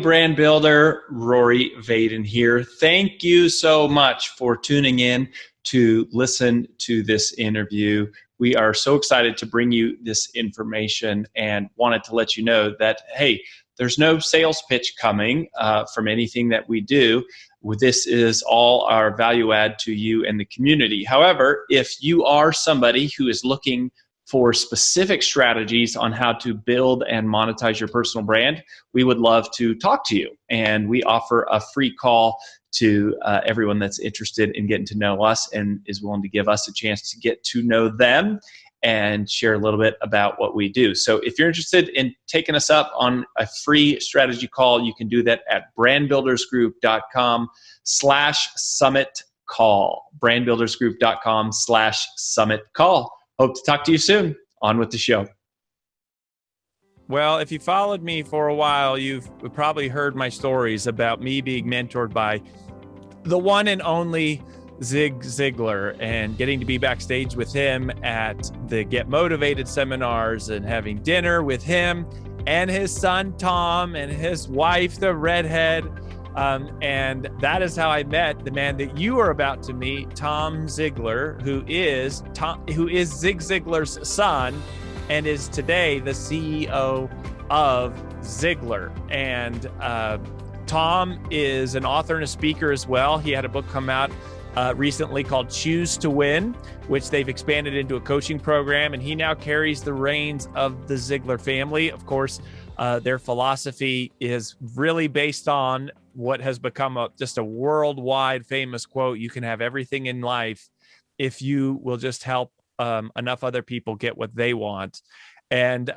brand builder. Rory Vaden here. Thank you so much for tuning in to listen to this interview. We are so excited to bring you this information and wanted to let you know that, hey, there's no sales pitch coming from anything that we do. This is all our value add to you and the community. However, if you are somebody who is looking for specific strategies on how to build and monetize your personal brand, we would love to talk to you. And we offer a free call to everyone that's interested in getting to know us and is willing to give us a chance to get to know them and share a little bit about what we do. So if you're interested in taking us up on a free strategy call, you can do that at brandbuildersgroup.com/summit call. brandbuildersgroup.com/summit call. Hope to talk to you soon. On with the show. Well, if you followed me for a while, you've probably heard my stories about me being mentored by the one and only Zig Ziglar and getting to be backstage with him at the Get Motivated seminars and having dinner with him and his son, Tom, and his wife, the redhead. And that is how I met the man that you are about to meet, Tom Ziglar, who is Zig Ziglar's son and is today the CEO of Ziglar. And Tom is an author and a speaker as well. He had a book come out recently called Choose to Win, which they've expanded into a coaching program. And he now carries the reins of the Ziglar family. Of course, their philosophy is really based on what has become just a worldwide famous quote: you can have everything in life if you will just help enough other people get what they want. And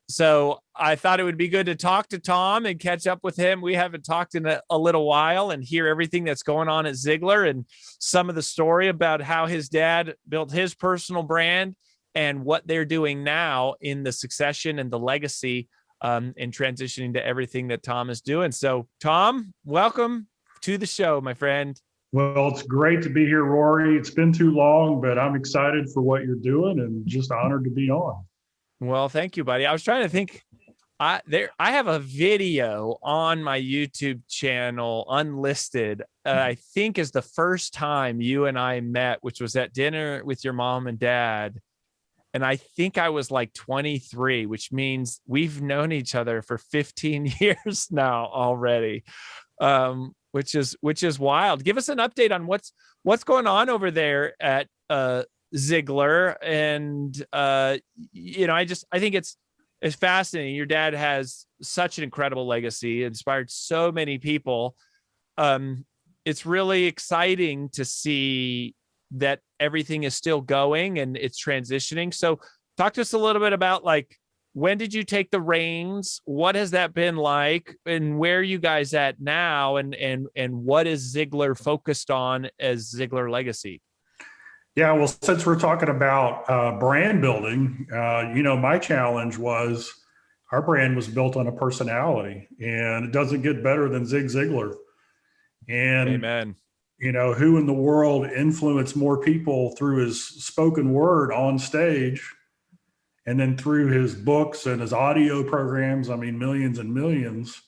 so I thought it would be good to talk to Tom and catch up with him. We haven't talked in a little while, and hear everything that's going on at Ziglar and some of the story about how his dad built his personal brand and what they're doing now in the succession and the legacy and transitioning to everything that Tom is doing. So Tom, welcome to the show, my friend. Well, it's great to be here, Rory. It's been too long, but I'm excited for what you're doing and just honored to be on. Well, thank you, buddy. I was trying to think. I have a video on my YouTube channel, unlisted. I think is the first time you and I met, which was at dinner with your mom and dad. And I think I was like 23, which means we've known each other for 15 years now already, which is wild. Give us an update on what's going on over there at Ziglar. And I think it's fascinating. Your dad has such an incredible legacy, inspired so many people. It's really exciting to see that everything is still going and it's transitioning. So talk to us a little bit about, like, when did you take the reins? What has that been like? And where are you guys at now? And what is Ziglar focused on as Ziglar Legacy? Yeah, well, since we're talking about brand building, my challenge was our brand was built on a personality, and it doesn't get better than Zig Ziglar. And Amen. Who in the world influenced more people through his spoken word on stage and then through his books and his audio programs? I mean, millions and millions.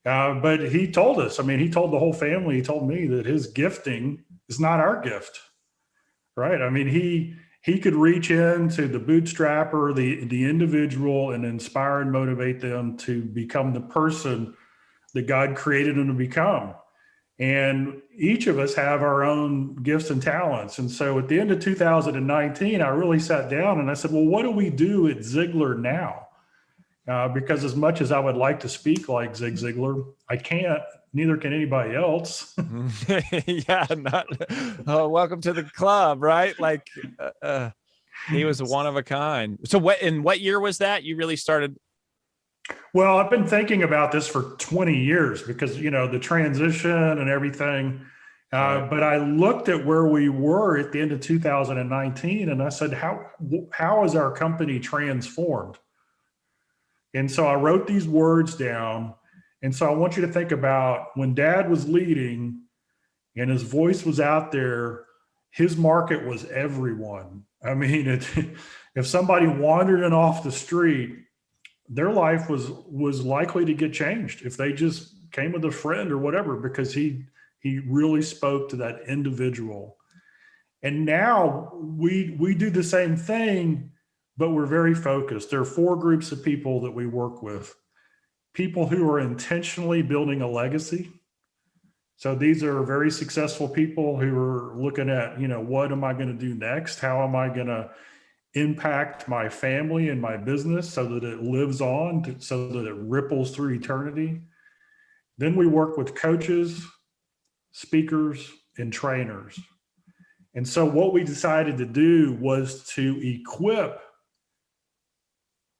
But he told us, he told the whole family, he told me that his gifting is not our gift, right? I mean, he could reach into the bootstrapper, the individual, and inspire and motivate them to become the person that God created them to become. And each of us have our own gifts and talents. And so at the end of 2019, I really sat down and I said, well, what do we do at Ziglar now? Because as much as I would like to speak like Zig Ziglar, I can't, neither can anybody else. Yeah. Welcome to the club, right? Like he was one of a kind. So in what year was that you really started? Well, I've been thinking about this for 20 years because, the transition and everything. Right. But I looked at where we were at the end of 2019 and I said, how is our company transformed? And so I wrote these words down. And so I want you to think about when Dad was leading and his voice was out there, his market was everyone. I mean, if somebody wandered in off the street, their life was likely to get changed if they just came with a friend or whatever, because he really spoke to that individual. And now we do the same thing, but we're very focused. There are 4 groups of people that we work with. People who are intentionally building a legacy. So these are very successful people who are looking at, what am I going to do next? How am I going to impact my family and my business so that it lives on, so that it ripples through eternity? Then we work with coaches, speakers, and trainers. And so what we decided to do was to equip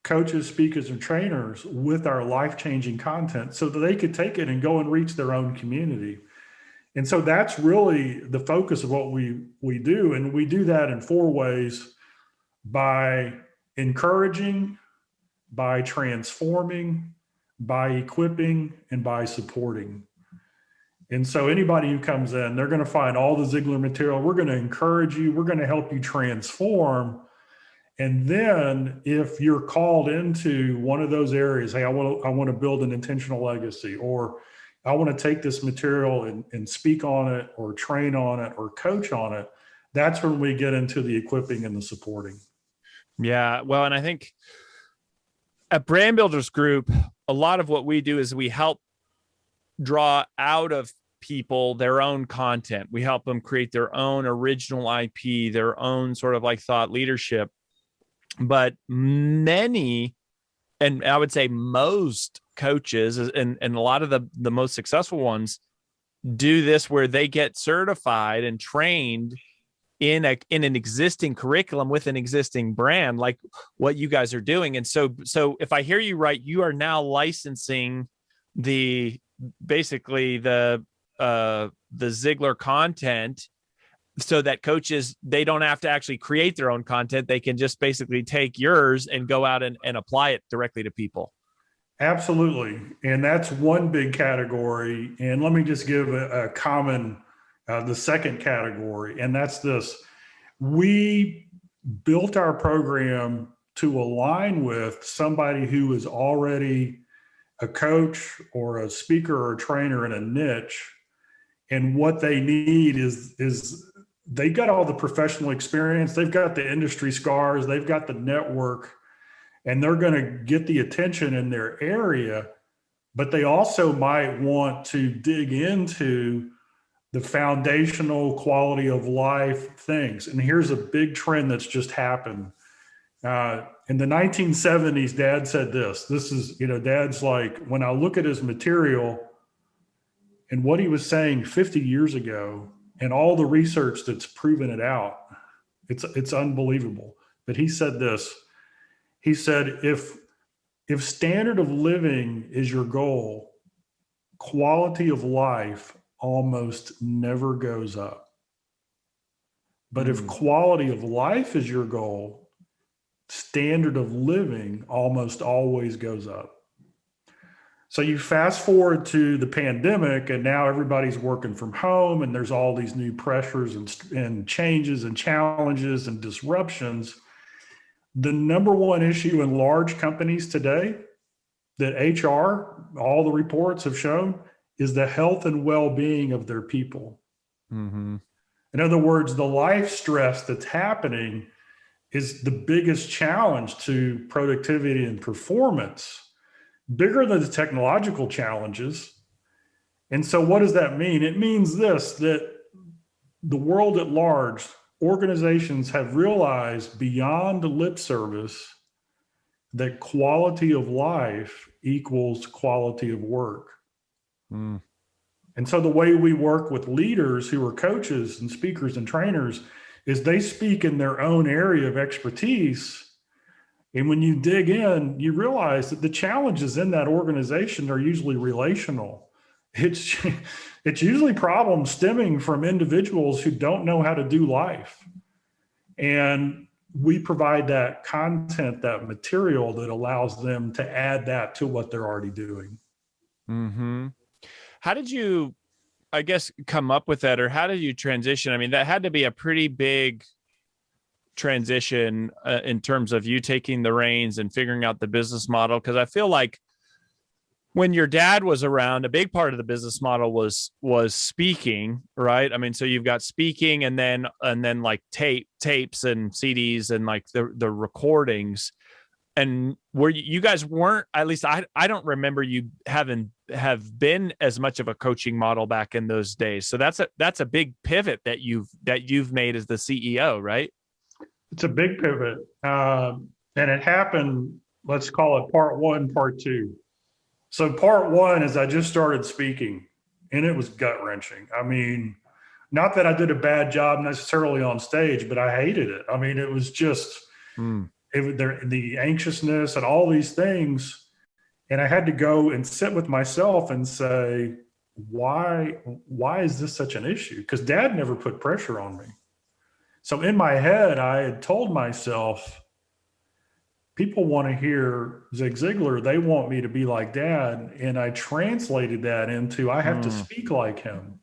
coaches, speakers, and trainers with our life-changing content so that they could take it and go and reach their own community. And so that's really the focus of what we do. And we do that in 4 ways: by encouraging, by transforming, by equipping, and by supporting. And so anybody who comes in, they're going to find all the Ziglar material. We're going to encourage you. We're going to help you transform. And then if you're called into one of those areas, hey, I want to build an intentional legacy, or I want to take this material and speak on it, or train on it, or coach on it, that's when we get into the equipping and the supporting. Yeah. Well, and I think at Brand Builders Group, a lot of what we do is we help draw out of people their own content. We help them create their own original IP, their own sort of like thought leadership. But many, and I would say most coaches, and a lot of the most successful ones, do this where they get certified and trained in an existing curriculum with an existing brand, like what you guys are doing. And so if I hear you right, you are now licensing basically the Ziglar content, so that coaches, they don't have to actually create their own content. They can just basically take yours and go out and apply it directly to people. Absolutely. And that's one big category. And let me just give a common, the second category, and that's this. We built our program to align with somebody who is already a coach or a speaker or a trainer in a niche. And what they need is they got all the professional experience, they've got the industry scars, they've got the network, and they're going to get the attention in their area, but they also might want to dig into the foundational quality of life things. And here's a big trend that's just happened. In the 1970s, Dad said this is, Dad's like, when I look at his material and what he was saying 50 years ago, and all the research that's proven it out, it's unbelievable. But he said this. He said, if standard of living is your goal, quality of life almost never goes up. But if quality of life is your goal, standard of living almost always goes up. So you fast forward to the pandemic, and now everybody's working from home, and there's all these new pressures and changes and challenges and disruptions. The number one issue in large companies today that HR, all the reports have shown, is the health and well-being of their people. Mm-hmm. In other words, the life stress that's happening is the biggest challenge to productivity and performance, bigger than the technological challenges. And so what does that mean? It means this, that the world at large, organizations have realized beyond lip service that quality of life equals quality of work. Mm. And so the way we work with leaders who are coaches and speakers and trainers is they speak in their own area of expertise. And when you dig in, you realize that the challenges in that organization are usually relational. It's usually problems stemming from individuals who don't know how to do life. And we provide that content, that material that allows them to add that to what they're already doing. Mm-hmm. How did you, I guess, come up with that, or how did you transition? I mean, that had to be a pretty big transition in terms of you taking the reins and figuring out the business model. Because I feel like when your dad was around, a big part of the business model was speaking, right? I mean, so you've got speaking and then like tapes and CDs and like the recordings. And where you guys weren't, at least I don't remember you have been as much of a coaching model back in those days. So that's a big pivot that you've made as the CEO, right? It's a big pivot. And it happened, let's call it part one, part two. So part one is I just started speaking, and it was gut wrenching. I mean, not that I did a bad job necessarily on stage, but I hated it. I mean, it was just the anxiousness and all these things. And I had to go and sit with myself and say, why is this such an issue? Because Dad never put pressure on me. So in my head, I had told myself, people want to hear Zig Ziglar. They want me to be like Dad. And I translated that into, I have to speak like him.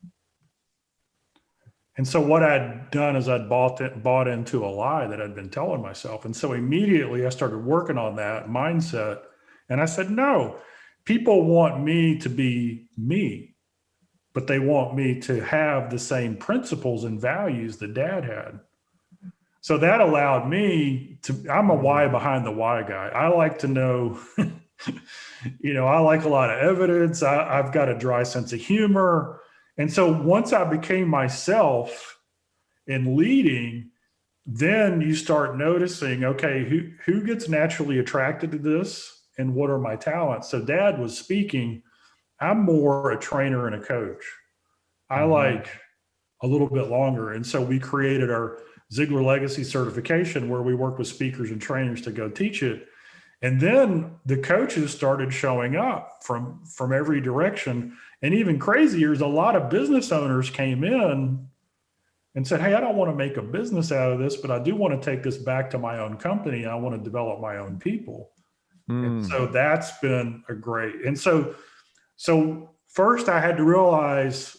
And so what I'd done is I'd bought into a lie that I'd been telling myself. And so immediately I started working on that mindset. And I said, no, people want me to be me, but they want me to have the same principles and values that Dad had. So that allowed me to, I'm a why behind the why guy. I like to know, I like a lot of evidence. I've got a dry sense of humor. And so once I became myself in leading, then you start noticing, okay, who gets naturally attracted to this and what are my talents? So Dad was speaking. I'm more a trainer and a coach. I like a little bit longer. And so we created our Ziegler Legacy certification where we work with speakers and trainers to go teach it. And then the coaches started showing up from every direction. And even crazier is a lot of business owners came in and said, hey, I don't want to make a business out of this, but I do want to take this back to my own company. I want to develop my own people. And so that's been a great. And so first I had to realize,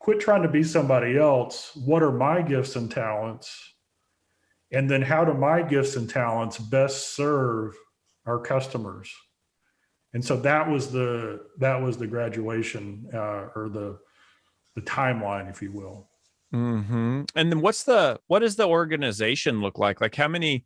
quit trying to be somebody else. What are my gifts and talents? And then how do my gifts and talents best serve our customers? And so that was the graduation or the timeline, if you will. And then what does the organization look like? Like how many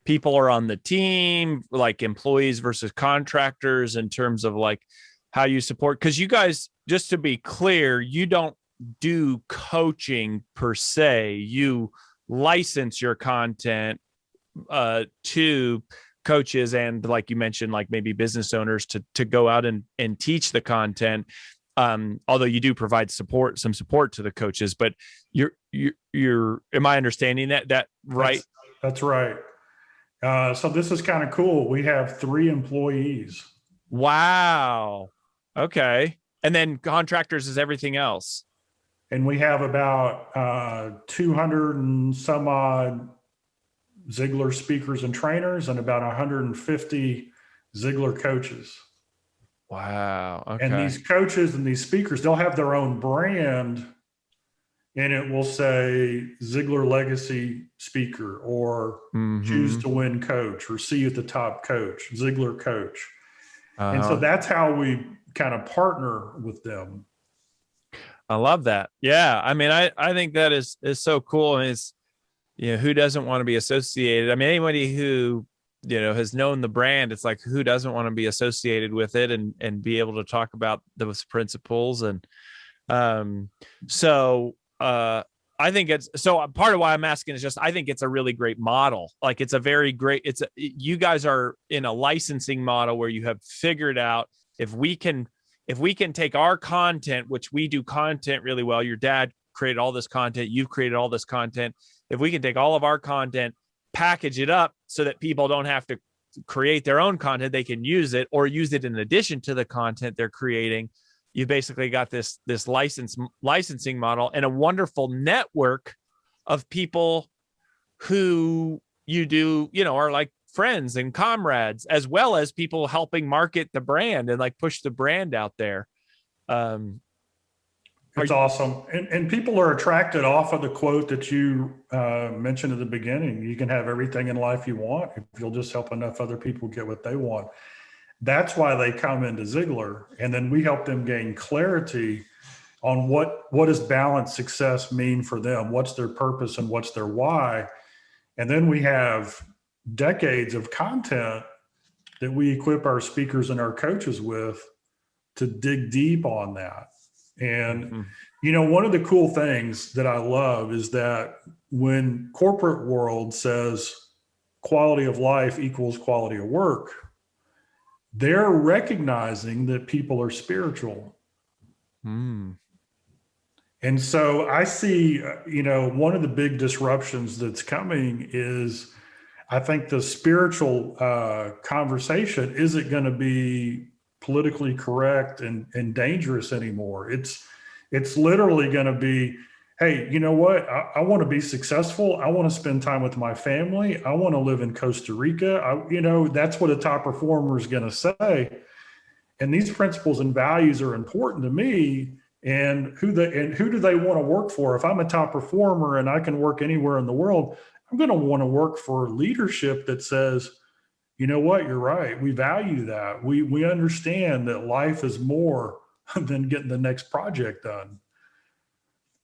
people are on the team, like employees versus contractors in terms of like how you support? Because you guys, just to be clear, you don't do coaching per se. You license your content to coaches and, like you mentioned, like maybe business owners to go out and teach the content. Although you do provide some support to the coaches, but you're am I understanding that right? That's right. So this is kind of cool. We have 3 employees. Wow. Okay. And then contractors is everything else. And we have about 200 and some odd Ziglar speakers and trainers and about 150 Ziglar coaches. Wow. Okay. And these coaches and these speakers, they'll have their own brand and it will say Ziglar Legacy Speaker or Choose to Win Coach or See you at the Top Coach, Ziglar Coach. And so that's how we kind of partner with them. I love that. Yeah. I mean, I think that is so cool. And it's, who doesn't want to be associated? I mean, anybody who, has known the brand, it's like, who doesn't want to be associated with it and be able to talk about those principles. And I think so part of why I'm asking is just, I think it's a really great model. Like it's a very great, you guys are in a licensing model where you have figured out if we can take our content, which we do content really well. Your dad created all this content. You've created all this content. If we can take all of our content, package it up so that people don't have to create their own content, they can use it or use it in addition to the content they're creating. You basically got this licensing model and a wonderful network of people who you do, are like friends and comrades, as well as people helping market the brand and like push the brand out there. It's awesome. And people are attracted off of the quote that you mentioned at the beginning. You can have everything in life you want if you'll just help enough other people get what they want. That's why they come into Ziglar. And then we help them gain clarity on what does balanced success mean for them? What's their purpose and what's their why? And then we have decades of content that we equip our speakers and our coaches with to dig deep on that. And, you know, one of the cool things that I love is that when corporate world says quality of life equals quality of work, they're recognizing that people are spiritual. And so I see, you know, one of the big disruptions that's coming is, I think the spiritual conversation isn't going to be politically correct and dangerous anymore. It's literally going to be, hey, you know what? I want to be successful. I want to spend time with my family. I want to live in Costa Rica. You know, that's what a top performer is going to say. And these principles and values are important to me. And who do they want to work for? If I'm a top performer and I can work anywhere in the world, I'm going to want to work for leadership that says, you know what, you're right. We value that. We understand that life is more than getting the next project done.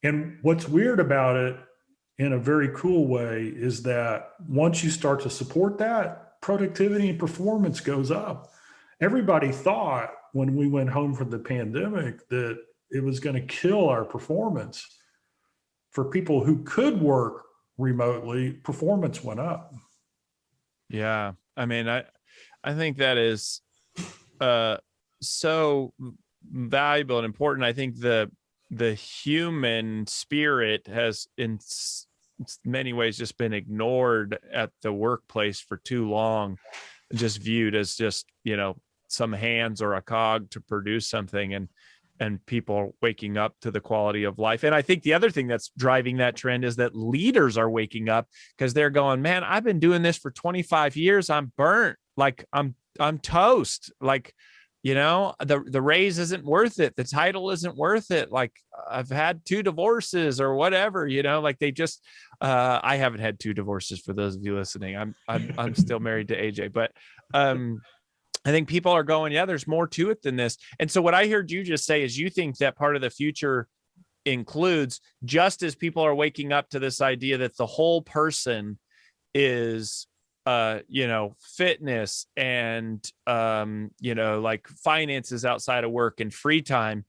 And what's weird about it, in a very cool way, is that once you start to support that, productivity and performance goes up. Everybody thought when we went home from the pandemic that it was going to kill our performance. For people who could work remotely, performance went up. Yeah. I mean, I think that is so valuable and important. I think the human spirit has in many ways just been ignored at the workplace for too long, just viewed as just, you know, some hands or a cog to produce something, and people waking up to the quality of life. And I think the other thing that's driving that trend is that leaders are waking up, because they're going, man, I've been doing this for 25 years. I'm burnt. Like I'm toast. Like, you know, the raise isn't worth it. The title isn't worth it. Like I've had 2 divorces or whatever, you know, like they just, I haven't had 2 divorces, for those of you listening. I'm still married to AJ, but, I think people are going, yeah, there's more to it than this. And so what I heard you just say is you think that part of the future includes, just as people are waking up to this idea that the whole person is, you know, fitness and, you know, like finances outside of work and free time.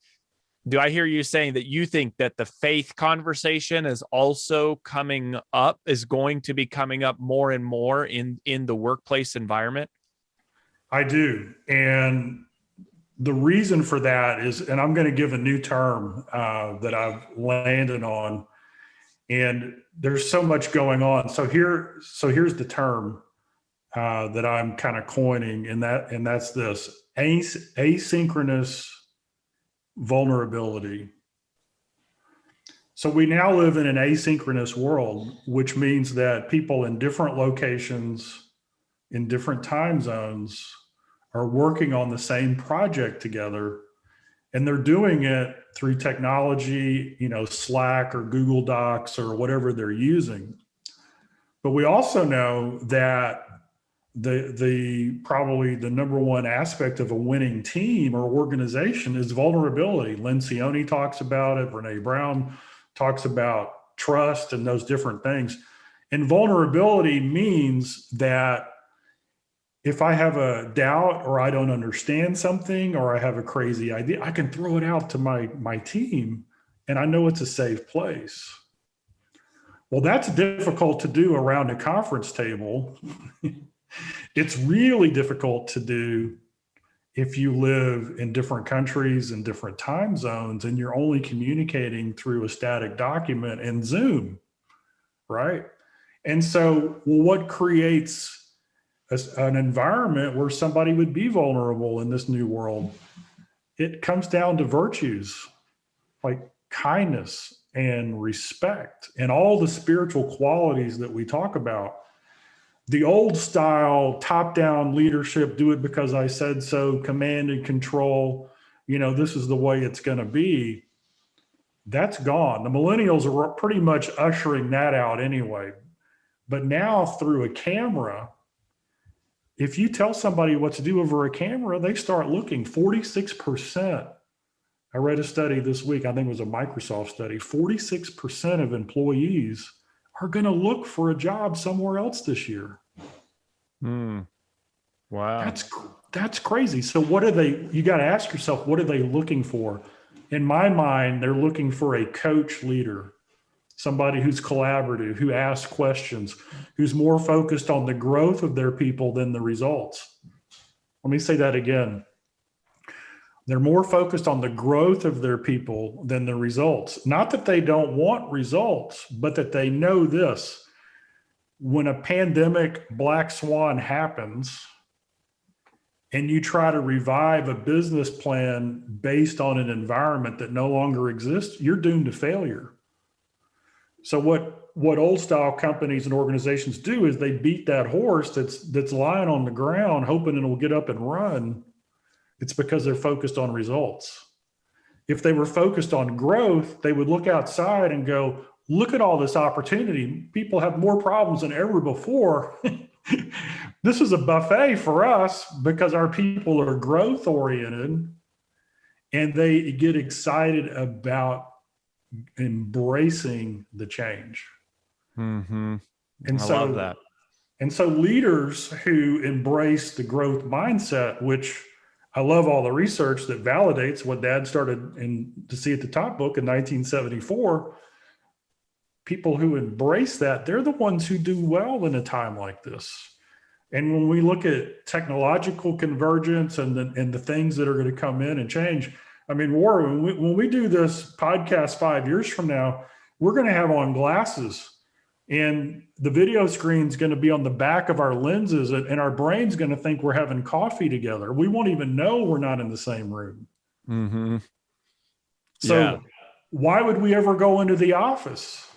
Do I hear you saying that you think that the faith conversation is also coming up, is going to be coming up more and more in the workplace environment? I do. And the reason for that is, and I'm going to give a new term that I've landed on, and there's so much going on. So here's the term that I'm kind of coining, and that's this: asynchronous vulnerability. So we now live in an asynchronous world, which means that people in different locations, in different time zones, are working on the same project together, and they're doing it through technology, you know, Slack or Google Docs or whatever they're using. But we also know that the probably the number one aspect of a winning team or organization is vulnerability. Lencioni talks about it. Brene Brown talks about trust and those different things. And vulnerability means that if I have a doubt or I don't understand something or I have a crazy idea, I can throw it out to my team and I know it's a safe place. Well, that's difficult to do around a conference table. It's really difficult to do if you live in different countries and different time zones and you're only communicating through a static document and Zoom, right? And so, well, what creates an environment where somebody would be vulnerable in this new world? It comes down to virtues like kindness and respect and all the spiritual qualities that we talk about. The old style top-down leadership, do it because I said so, command and control, you know, this is the way it's going to be, that's gone. The millennials are pretty much ushering that out anyway. But now through a camera, if you tell somebody what to do over a camera, they start looking. 46%. I read a study this week, I think it was a Microsoft study. 46% of employees are going to look for a job somewhere else this year. Wow. That's crazy. So you got to ask yourself, what are they looking for? In my mind, they're looking for a coach leader, somebody who's collaborative, who asks questions, who's more focused on the growth of their people than the results. Let me say that again. They're more focused on the growth of their people than the results. Not that they don't want results, but that they know this. When a pandemic black swan happens and you try to revive a business plan based on an environment that no longer exists, you're doomed to failure. So what old style companies and organizations do is they beat that horse that's lying on the ground, hoping it'll get up and run. It's because they're focused on results. If they were focused on growth, they would look outside and go, look at all this opportunity. People have more problems than ever before. This is a buffet for us because our people are growth oriented and they get excited about embracing the change. Mm-hmm. And I love that. And so leaders who embrace the growth mindset, which I love all the research that validates what Dad started to see at the top book in 1974. People who embrace that, they're the ones who do well in a time like this. And when we look at technological convergence and the things that are going to come in and change, I mean, Warren, when we do this podcast 5 years from now, we're going to have on glasses and the video screen is going to be on the back of our lenses and our brain's going to think we're having coffee together. We won't even know we're not in the same room. Mm-hmm. So why would we ever go into the office?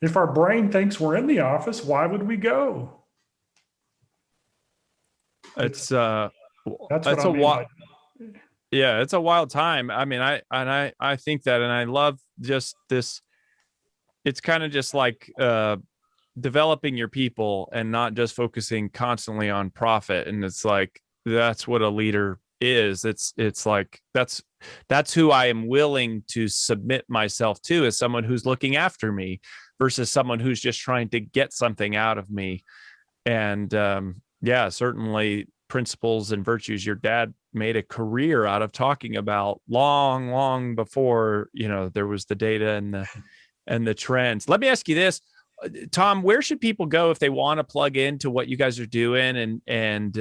If our brain thinks we're in the office, why would we go? It's a wild time. I mean, I think that, and I love just this. It's kind of just like developing your people and not just focusing constantly on profit. And it's like, that's what a leader is. It's like, that's who I am willing to submit myself to, as someone who's looking after me versus someone who's just trying to get something out of me. And certainly principles and virtues your dad made a career out of talking about long before, there was the data and the trends. Let me ask you this, Tom, where should people go if they want to plug into what you guys are doing and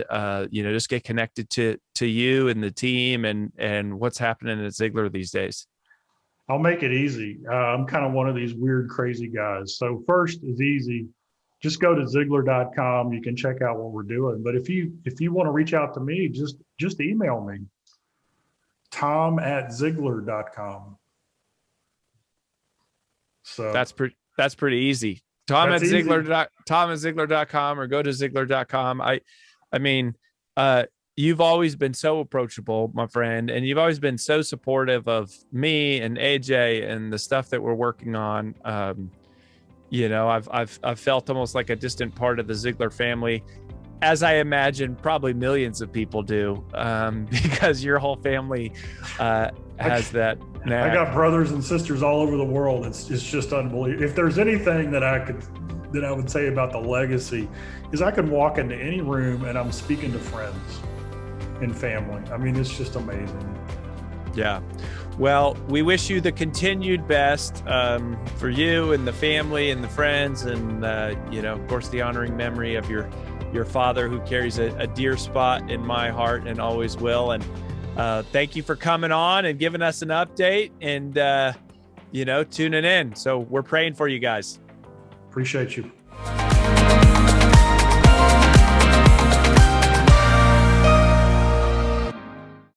just get connected to you and the team and what's happening at Ziegler these days? I'll make it easy. I'm kind of one of these weird, crazy guys. So first is easy. Just go to Ziglar.com. You can check out what we're doing. But if you want to reach out to me, just email me, Tom@Ziglar.com. So that's pretty easy. Tom@Ziglar.com or go to Ziglar.com. I mean, you've always been so approachable, my friend, and you've always been so supportive of me and AJ and the stuff that we're working on. I've felt almost like a distant part of the Ziegler family, as I imagine probably millions of people do, because your whole family has that. I got brothers and sisters all over the world. It's just unbelievable. If there's anything that I would say about the legacy, is I can walk into any room and I'm speaking to friends and family. I mean, it's just amazing. Yeah. Well, we wish you the continued best for you and the family and the friends, and of course, the honoring memory of your father, who carries a dear spot in my heart and always will. And thank you for coming on and giving us an update and tuning in. So we're praying for you guys. Appreciate you.